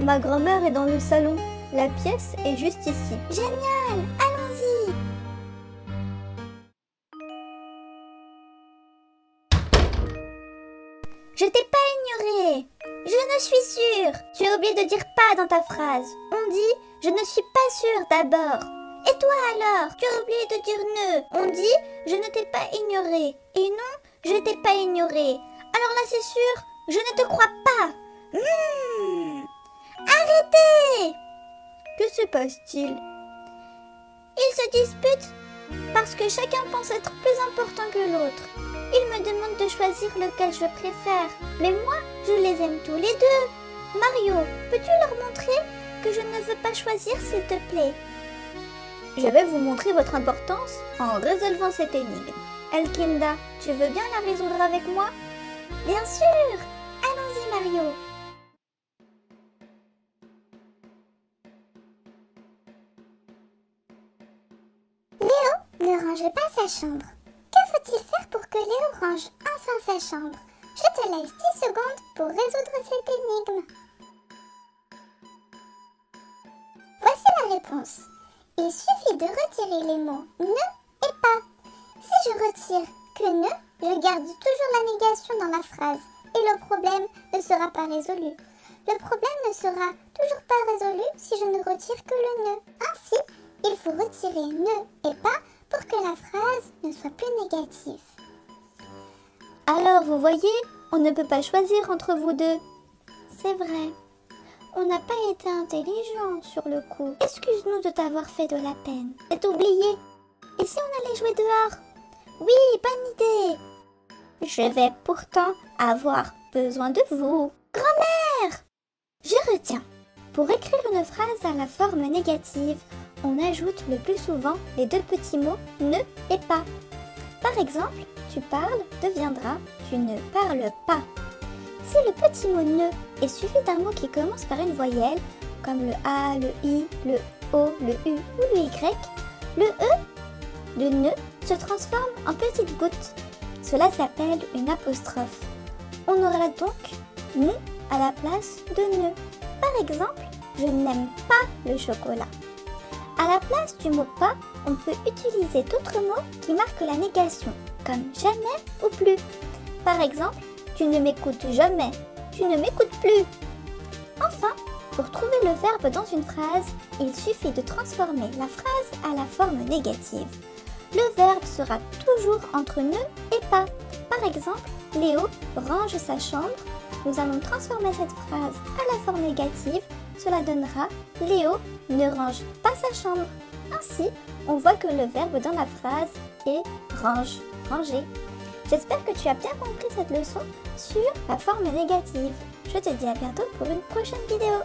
Ma grand-mère est dans le salon. La pièce est juste ici. Génial! Allons-y! Je t'ai pas ignoré! Je ne suis sûre! Tu as oublié de dire pas dans ta phrase. On dit je ne suis pas sûre d'abord. Et toi alors? Tu as oublié de dire ne. On dit je ne t'ai pas ignoré. Et non, je t'ai pas ignoré. Alors là c'est sûr, je ne te crois pas. Arrêtez! Que se passe-t-il? Ils se disputent parce que chacun pense être plus important que l'autre. Ils me demandent de choisir lequel je préfère. Mais moi, je les aime tous les deux. Mario, peux-tu leur montrer que je ne veux pas choisir s'il te plaît? Je vais vous montrer votre importance en résolvant cette énigme. Elkinda, tu veux bien la résoudre avec moi? Bien sûr! Allons-y Mario! Léo ne range pas sa chambre. Que faut-il faire pour que Léo range enfin sa chambre? Je te laisse 10 secondes pour résoudre cette énigme. Voici la réponse. Il suffit de retirer les mots ne et pas. Si je retire que ne, je garde toujours la négation dans la phrase et le problème ne sera pas résolu. Le problème ne sera toujours pas résolu si je ne retire que le ne. Ainsi, il faut retirer ne et pas pour que la phrase ne soit plus négative. Alors, vous voyez, on ne peut pas choisir entre vous deux. C'est vrai. On n'a pas été intelligent sur le coup. Excuse-nous de t'avoir fait de la peine. C'est oublié. Et si on allait jouer dehors? Oui, bonne idée. Je vais pourtant avoir besoin de vous. Grand-mère! Je retiens. Pour écrire une phrase à la forme négative, on ajoute le plus souvent les deux petits mots ne et pas. Par exemple, tu parles deviendra tu ne parles pas. Si le petit mot ne est suivi d'un mot qui commence par une voyelle, comme le A, le I, le O, le U ou le Y, le E de ne se transforme en petite goutte. Cela s'appelle une apostrophe. On aura donc ne à la place de ne. Par exemple, je n'aime pas le chocolat. À la place du mot pas, on peut utiliser d'autres mots qui marquent la négation, comme jamais ou plus. Par exemple, tu ne m'écoutes jamais, tu ne m'écoutes plus. Enfin, pour trouver le verbe dans une phrase, il suffit de transformer la phrase à la forme négative. Le verbe sera toujours entre ne et pas. Par exemple, Léo range sa chambre. Nous allons transformer cette phrase à la forme négative. Cela donnera Léo ne range pas sa chambre. Ainsi, on voit que le verbe dans la phrase est range, ranger. J'espère que tu as bien compris cette leçon sur la forme négative. Je te dis à bientôt pour une prochaine vidéo.